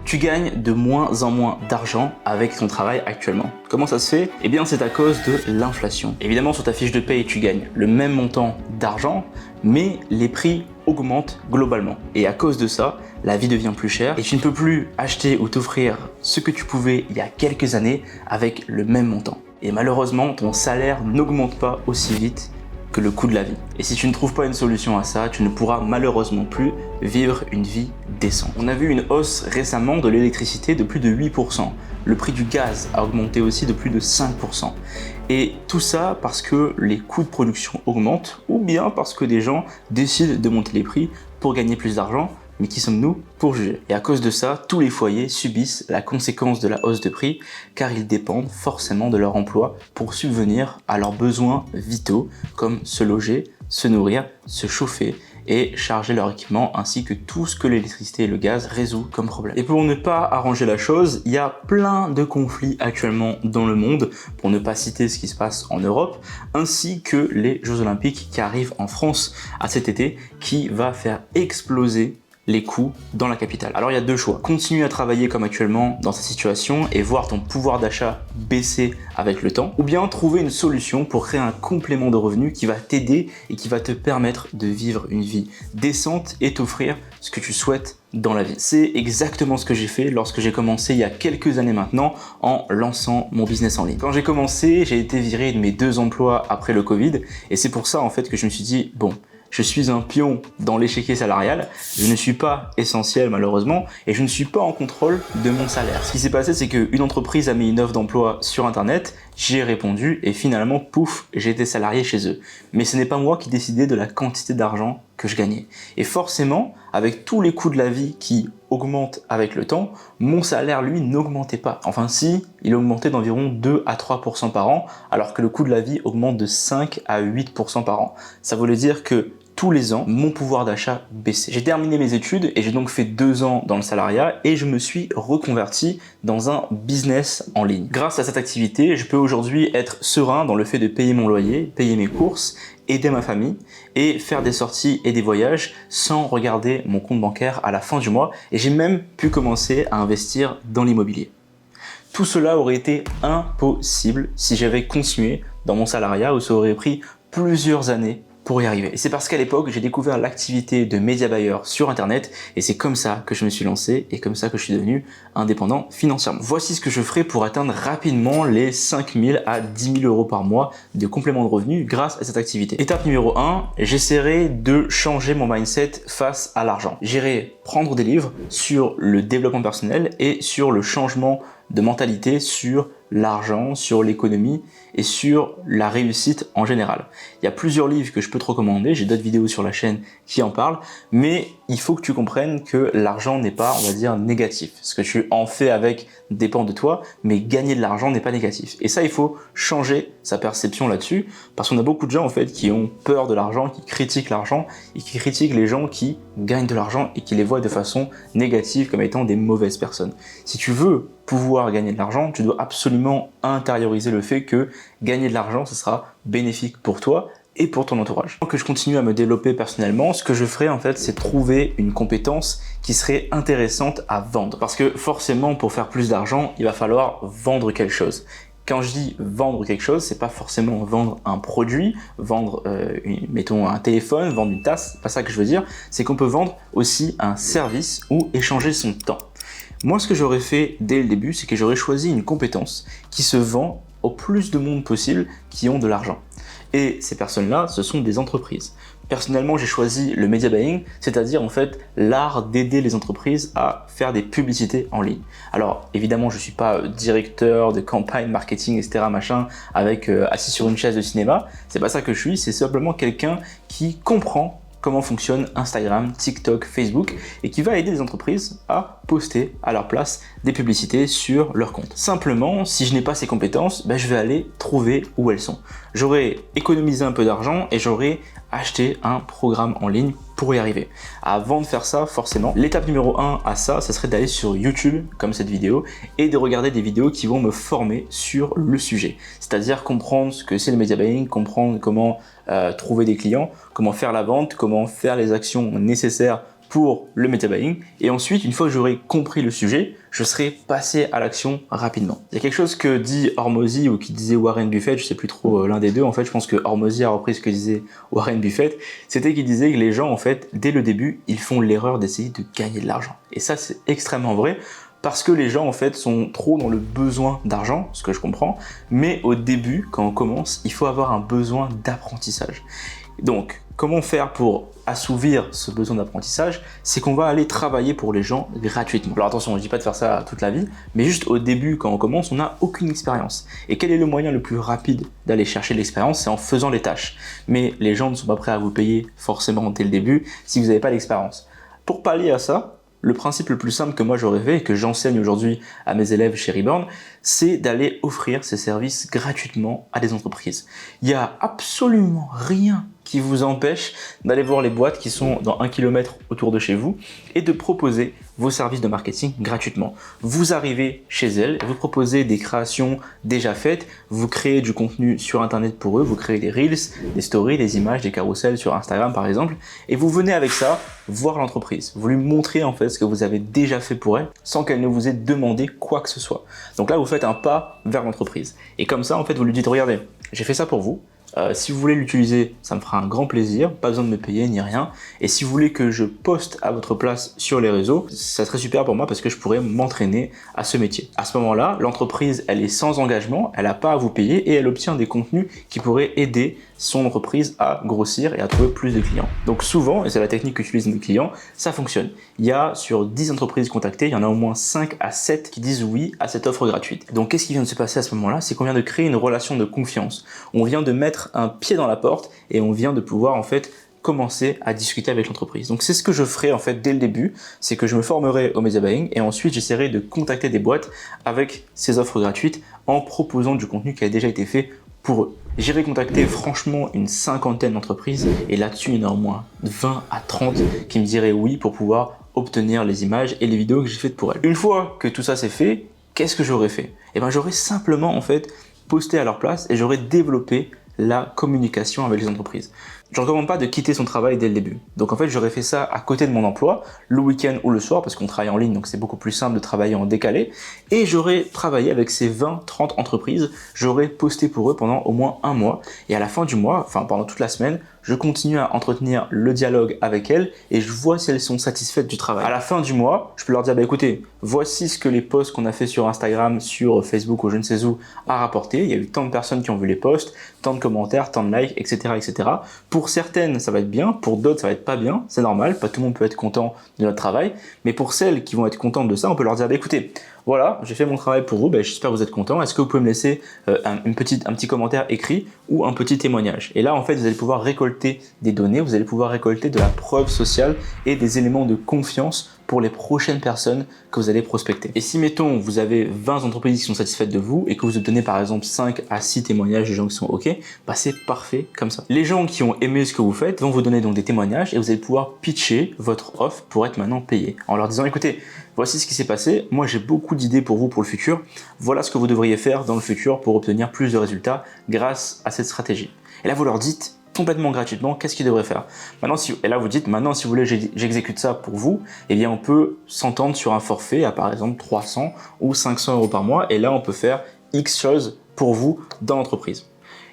Tu gagnes de moins en moins d'argent avec ton travail actuellement. Comment ça se fait? Eh bien, c'est à cause de l'inflation. Évidemment, sur ta fiche de paye, tu gagnes le même montant d'argent, mais les prix augmentent globalement. Et à cause de ça, la vie devient plus chère et tu ne peux plus acheter ou t'offrir ce que tu pouvais il y a quelques années avec le même montant. Et malheureusement, ton salaire n'augmente pas aussi vite que le coût de la vie. Et si tu ne trouves pas une solution à ça, tu ne pourras malheureusement plus vivre une vie décente. On a vu une hausse récemment de l'électricité de plus de 8%. Le prix du gaz a augmenté aussi de plus de 5%. Et tout ça parce que les coûts de production augmentent ou bien parce que des gens décident de monter les prix pour gagner plus d'argent. Mais qui sommes-nous pour juger? Et à cause de ça, tous les foyers subissent la conséquence de la hausse de prix car ils dépendent forcément de leur emploi pour subvenir à leurs besoins vitaux comme se loger, se nourrir, se chauffer et charger leur équipement ainsi que tout ce que l'électricité et le gaz résout comme problème. Et pour ne pas arranger la chose, il y a plein de conflits actuellement dans le monde, pour ne pas citer ce qui se passe en Europe, ainsi que les Jeux Olympiques qui arrivent en France à cet été qui va faire exploser les coûts dans la capitale. Alors il y a deux choix. Continuer à travailler comme actuellement dans cette situation et voir ton pouvoir d'achat baisser avec le temps, ou bien trouver une solution pour créer un complément de revenus qui va t'aider et qui va te permettre de vivre une vie décente et t'offrir ce que tu souhaites dans la vie. C'est exactement ce que j'ai fait lorsque j'ai commencé il y a quelques années maintenant en lançant mon business en ligne. Quand j'ai commencé, j'ai été viré de mes 2 emplois après le Covid et c'est pour ça en fait que je me suis dit bon, je suis un pion dans l'échiquier salarial, je ne suis pas essentiel malheureusement et je ne suis pas en contrôle de mon salaire. Ce qui s'est passé, c'est qu'une entreprise a mis une offre d'emploi sur internet, j'y ai répondu et finalement, pouf, j'ai été salarié chez eux. Mais ce n'est pas moi qui décidais de la quantité d'argent que je gagnais. Et forcément, avec tous les coûts de la vie qui augmentent avec le temps, mon salaire, lui, n'augmentait pas. Enfin si, il augmentait d'environ 2 à 3% par an, alors que le coût de la vie augmente de 5 à 8% par an. Ça voulait dire que tous les ans, mon pouvoir d'achat baissait. J'ai terminé mes études et j'ai donc fait 2 ans dans le salariat et je me suis reconverti dans un business en ligne. Grâce à cette activité, je peux aujourd'hui être serein dans le fait de payer mon loyer, payer mes courses, aider ma famille et faire des sorties et des voyages sans regarder mon compte bancaire à la fin du mois et j'ai même pu commencer à investir dans l'immobilier. Tout cela aurait été impossible si j'avais continué dans mon salariat où ça aurait pris plusieurs années pour y arriver. Et c'est parce qu'à l'époque, j'ai découvert l'activité de média buyer sur internet et c'est comme ça que je me suis lancé et comme ça que je suis devenu indépendant financièrement. Voici ce que je ferai pour atteindre rapidement les 5 000 à 10 000 euros par mois de complément de revenus grâce à cette activité. Étape numéro 1, j'essaierai de changer mon mindset face à l'argent. J'irai prendre des livres sur le développement personnel et sur le changement de mentalité sur l'argent, sur l'économie et sur la réussite en général. Il y a plusieurs livres que je peux te recommander, j'ai d'autres vidéos sur la chaîne qui en parlent, mais il faut que tu comprennes que l'argent n'est pas, on va dire, négatif. Ce que tu en fais avec dépend de toi, mais gagner de l'argent n'est pas négatif. Et ça, il faut changer sa perception là-dessus, parce qu'on a beaucoup de gens en fait qui ont peur de l'argent, qui critiquent l'argent et qui critiquent les gens qui gagnent de l'argent et qui les voient de façon négative comme étant des mauvaises personnes. Si tu veux pouvoir gagner de l'argent, tu dois absolument intérioriser le fait que gagner de l'argent, ce sera bénéfique pour toi et pour ton entourage. Quand je continue à me développer personnellement, ce que je ferai en fait, c'est trouver une compétence qui serait intéressante à vendre. Parce que forcément, pour faire plus d'argent, il va falloir vendre quelque chose. Quand je dis vendre quelque chose, c'est pas forcément vendre un produit, vendre, mettons un téléphone, vendre une tasse, c'est pas ça que je veux dire. C'est qu'on peut vendre aussi un service ou échanger son temps. Moi, ce que j'aurais fait dès le début, c'est que j'aurais choisi une compétence qui se vend au plus de monde possible qui ont de l'argent. Et ces personnes-là, ce sont des entreprises. Personnellement, j'ai choisi le media buying, c'est-à-dire en fait l'art d'aider les entreprises à faire des publicités en ligne. Alors évidemment, je suis pas directeur de campagne marketing, etc. machin, avec assis sur une chaise de cinéma. C'est pas ça que je suis. C'est simplement quelqu'un qui comprend comment fonctionne Instagram, TikTok, Facebook et qui va aider les entreprises à poster à leur place des publicités sur leur compte. Simplement, si je n'ai pas ces compétences, je vais aller trouver où elles sont. J'aurai économisé un peu d'argent et j'aurai acheté un programme en ligne pour y arriver. Avant de faire ça, forcément, l'étape numéro 1 à ça, ça serait d'aller sur YouTube, comme cette vidéo, et de regarder des vidéos qui vont me former sur le sujet. C'est-à-dire comprendre ce que c'est le media buying, comprendre comment trouver des clients, comment faire la vente, comment faire les actions nécessaires pour le media buying et ensuite, une fois que j'aurai compris le sujet, je serai passé à l'action rapidement. Il y a quelque chose que dit Hormozy ou qui disait Warren Buffett, je sais plus trop l'un des deux, en fait je pense que Hormozy a repris ce que disait Warren Buffett, c'était qu'il disait que les gens en fait, dès le début, ils font l'erreur d'essayer de gagner de l'argent. Et ça c'est extrêmement vrai parce que les gens en fait sont trop dans le besoin d'argent, ce que je comprends, mais au début, quand on commence, il faut avoir un besoin d'apprentissage. Donc, comment faire pour assouvir ce besoin d'apprentissage? C'est qu'on va aller travailler pour les gens gratuitement. Alors attention, je dis pas de faire ça toute la vie, mais juste au début, quand on commence, on n'a aucune expérience. Et quel est le moyen le plus rapide d'aller chercher de l'expérience? C'est en faisant les tâches. Mais les gens ne sont pas prêts à vous payer forcément dès le début si vous n'avez pas d'expérience. Pour pallier à ça, le principe le plus simple que moi j'aurais fait et que j'enseigne aujourd'hui à mes élèves chez Reborn, c'est d'aller offrir ces services gratuitement à des entreprises. Il n'y a absolument rien qui vous empêche d'aller voir les boîtes qui sont dans 1 km autour de chez vous et de proposer vos services de marketing gratuitement. Vous arrivez chez elles, vous proposez des créations déjà faites, vous créez du contenu sur internet pour eux, vous créez des reels, des stories, des images, des carousels sur Instagram par exemple, et vous venez avec ça voir l'entreprise. Vous lui montrez en fait ce que vous avez déjà fait pour elle sans qu'elle ne vous ait demandé quoi que ce soit. Donc là vous faites un pas vers l'entreprise. Et comme ça en fait vous lui dites regardez, j'ai fait ça pour vous. Si vous voulez l'utiliser, ça me fera un grand plaisir, pas besoin de me payer ni rien. Et si vous voulez que je poste à votre place sur les réseaux, ça serait super pour moi parce que je pourrais m'entraîner à ce métier. À ce moment-là, l'entreprise, elle est sans engagement, elle n'a pas à vous payer et elle obtient des contenus qui pourraient aider son entreprise à grossir et à trouver plus de clients. Donc souvent, et c'est la technique qu'utilisent mes clients, ça fonctionne. Il y a sur 10 entreprises contactées, il y en a au moins 5 à 7 qui disent oui à cette offre gratuite. Donc qu'est-ce qui vient de se passer à ce moment-là? C'est qu'on vient de créer une relation de confiance. On vient de mettre un pied dans la porte et on vient de pouvoir en fait commencer à discuter avec l'entreprise. Donc c'est ce que je ferai en fait dès le début, c'est que je me formerai au media buying et ensuite j'essaierai de contacter des boîtes avec ces offres gratuites en proposant du contenu qui a déjà été fait pour eux. J'irai contacter franchement une 50aine d'entreprises et là-dessus il y en a au moins 20 à 30 qui me diraient oui pour pouvoir obtenir les images et les vidéos que j'ai faites pour elles. Une fois que tout ça c'est fait, qu'est-ce que j'aurais fait? Eh bien j'aurais simplement en fait posté à leur place et j'aurais développé la communication avec les entreprises. Je ne recommande pas de quitter son travail dès le début. Donc en fait, j'aurais fait ça à côté de mon emploi, le week-end ou le soir, parce qu'on travaille en ligne, donc c'est beaucoup plus simple de travailler en décalé. Et j'aurais travaillé avec ces 20-30 entreprises, j'aurais posté pour eux pendant au moins un mois. Et à la fin du mois, enfin pendant toute la semaine, je continue à entretenir le dialogue avec elles et je vois si elles sont satisfaites du travail. À la fin du mois, je peux leur dire, bah écoutez, voici ce que les posts qu'on a fait sur Instagram, sur Facebook ou je ne sais où a rapporté. Il y a eu tant de personnes qui ont vu les posts, tant de commentaires, tant de likes, etc., etc. Pour certaines, ça va être bien, pour d'autres, ça va être pas bien. C'est normal, pas tout le monde peut être content de notre travail. Mais pour celles qui vont être contentes de ça, on peut leur dire, bah écoutez, voilà, j'ai fait mon travail pour vous, j'espère que vous êtes contents. Est-ce que vous pouvez me laisser un petit commentaire écrit ou un petit témoignage? Et là, en fait, vous allez pouvoir récolter des données, vous allez pouvoir récolter de la preuve sociale et des éléments de confiance pour les prochaines personnes que vous allez prospecter. Et si, mettons, vous avez 20 entreprises qui sont satisfaites de vous et que vous obtenez par exemple 5 à 6 témoignages de gens qui sont OK, c'est parfait comme ça. Les gens qui ont aimé ce que vous faites vont vous donner donc des témoignages et vous allez pouvoir pitcher votre offre pour être maintenant payé. En leur disant, écoutez, voici ce qui s'est passé, moi j'ai beaucoup d'idées pour vous pour le futur, voilà ce que vous devriez faire dans le futur pour obtenir plus de résultats grâce à cette stratégie. Et là vous leur dites, complètement gratuitement, qu'est-ce qu'ils devraient faire. Et là vous dites, maintenant si vous voulez j'exécute ça pour vous, eh bien on peut s'entendre sur un forfait à par exemple 300 ou 500 euros par mois et là on peut faire X choses pour vous dans l'entreprise.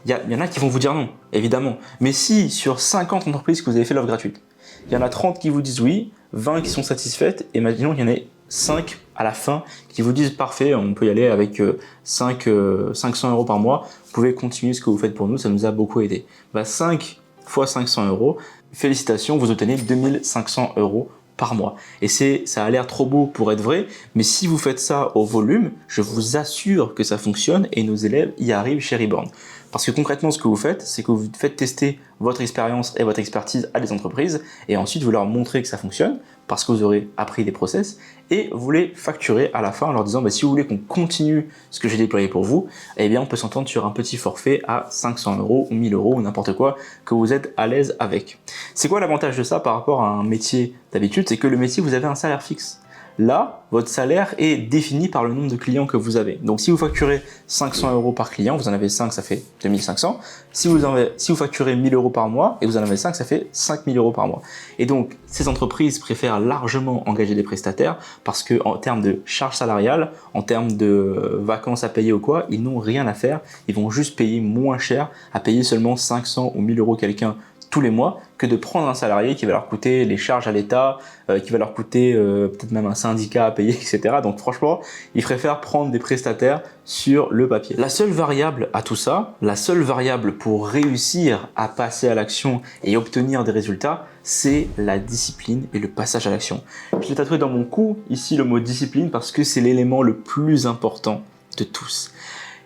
Il y en a qui vont vous dire non, évidemment. Mais si sur 50 entreprises que vous avez fait l'offre gratuite, il y en a 30 qui vous disent oui, 20 qui sont satisfaites, et imaginons qu'il y en ait 5 à la fin qui vous disent parfait, on peut y aller avec 500 euros par mois, vous pouvez continuer ce que vous faites pour nous, ça nous a beaucoup aidé. 5 fois 500 euros, félicitations, vous obtenez 2500 euros par mois. Et ça a l'air trop beau pour être vrai, mais si vous faites ça au volume, je vous assure que ça fonctionne et nos élèves y arrivent chez Reborn. Parce que concrètement, ce que vous faites, c'est que vous faites tester votre expérience et votre expertise à des entreprises et ensuite vous leur montrez que ça fonctionne parce que vous aurez appris des process et vous les facturez à la fin en leur disant si vous voulez qu'on continue ce que j'ai déployé pour vous, eh bien on peut s'entendre sur un petit forfait à 500 euros ou 1000 euros ou n'importe quoi que vous êtes à l'aise avec. C'est quoi l'avantage de ça par rapport à un métier d'habitude? C'est que le métier, vous avez un salaire fixe. Là, votre salaire est défini par le nombre de clients que vous avez. Donc si vous facturez 500 € par client, vous en avez 5, ça fait 2500. Si vous facturez 1000 € par mois et vous en avez 5, ça fait 5000 € par mois. Et donc, ces entreprises préfèrent largement engager des prestataires parce que en termes de charges salariales, en termes de vacances à payer ou quoi, ils n'ont rien à faire. Ils vont juste payer moins cher à payer seulement 500 ou 1000 € quelqu'un tous les mois que de prendre un salarié qui va leur coûter les charges à l'État, qui va leur coûter peut-être même un syndicat à payer, etc. Donc franchement, ils préfèrent prendre des prestataires sur le papier. La seule variable à tout ça, la seule variable pour réussir à passer à l'action et obtenir des résultats, c'est la discipline et le passage à l'action. Je l'ai tatoué dans mon cou ici le mot discipline parce que c'est l'élément le plus important de tous.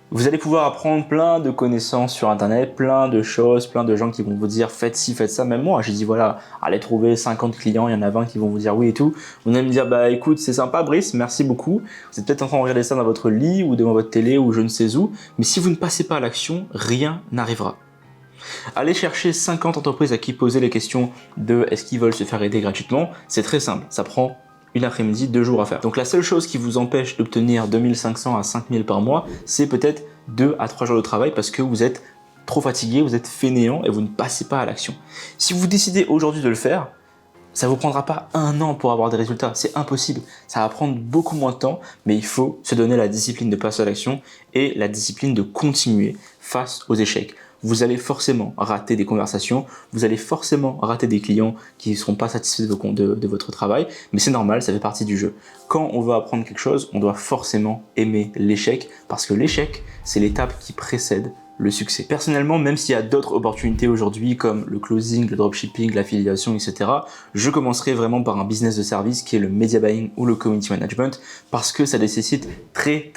Vous allez pouvoir apprendre plein de connaissances sur internet, plein de choses, plein de gens qui vont vous dire faites ci, faites ça. Même moi, j'ai dit voilà, allez trouver 50 clients, il y en a 20 qui vont vous dire oui et tout. Vous allez me dire bah écoute, c'est sympa Brice, merci beaucoup. Vous êtes peut-être en train de regarder ça dans votre lit ou devant votre télé ou je ne sais où. Mais si vous ne passez pas à l'action, rien n'arrivera. Allez chercher 50 entreprises à qui poser les questions de est-ce qu'ils veulent se faire aider gratuitement. C'est très simple, ça prend une après-midi, 2 jours à faire. Donc la seule chose qui vous empêche d'obtenir 2500 à 5000 par mois, c'est peut-être 2 à 3 jours de travail parce que vous êtes trop fatigué, vous êtes fainéant et vous ne passez pas à l'action. Si vous décidez aujourd'hui de le faire, ça ne vous prendra pas 1 an pour avoir des résultats, c'est impossible. Ça va prendre beaucoup moins de temps, mais il faut se donner la discipline de passer à l'action et la discipline de continuer face aux échecs. Vous allez forcément rater des conversations, vous allez forcément rater des clients qui ne seront pas satisfaits de votre travail, mais c'est normal, ça fait partie du jeu. Quand on veut apprendre quelque chose, on doit forcément aimer l'échec, parce que l'échec, c'est l'étape qui précède le succès. Personnellement, même s'il y a d'autres opportunités aujourd'hui comme le closing, le dropshipping, l'affiliation, etc., je commencerai vraiment par un business de service qui est le media buying ou le community management parce que ça nécessite très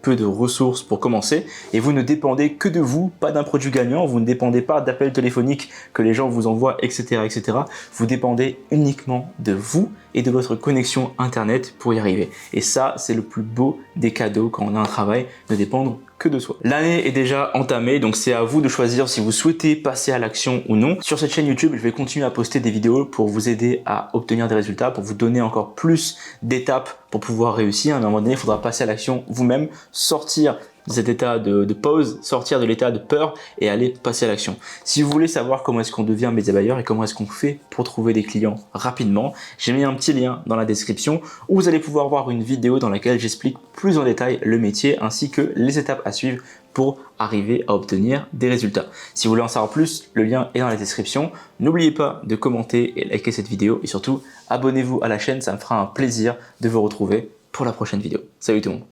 peu de ressources pour commencer et vous ne dépendez que de vous, pas d'un produit gagnant, vous ne dépendez pas d'appels téléphoniques que les gens vous envoient, etc., etc. Vous dépendez uniquement de vous et de votre connexion internet pour y arriver. Et ça, c'est le plus beau des cadeaux quand on a un travail, de dépendre que de soi. L'année est déjà entamée, donc c'est à vous de choisir si vous souhaitez passer à l'action ou non. Sur cette chaîne YouTube, je vais continuer à poster des vidéos pour vous aider à obtenir des résultats, pour vous donner encore plus d'étapes pour pouvoir réussir. À un moment donné, il faudra passer à l'action vous-même, sortir de cet état de pause, sortir de l'état de peur et aller passer à l'action. Si vous voulez savoir comment est-ce qu'on devient média buyer et comment est-ce qu'on fait pour trouver des clients rapidement, j'ai mis un petit lien dans la description où vous allez pouvoir voir une vidéo dans laquelle j'explique plus en détail le métier ainsi que les étapes à suivre pour arriver à obtenir des résultats. Si vous voulez en savoir plus, le lien est dans la description. N'oubliez pas de commenter et liker cette vidéo et surtout abonnez-vous à la chaîne, ça me fera un plaisir de vous retrouver pour la prochaine vidéo. Salut tout le monde!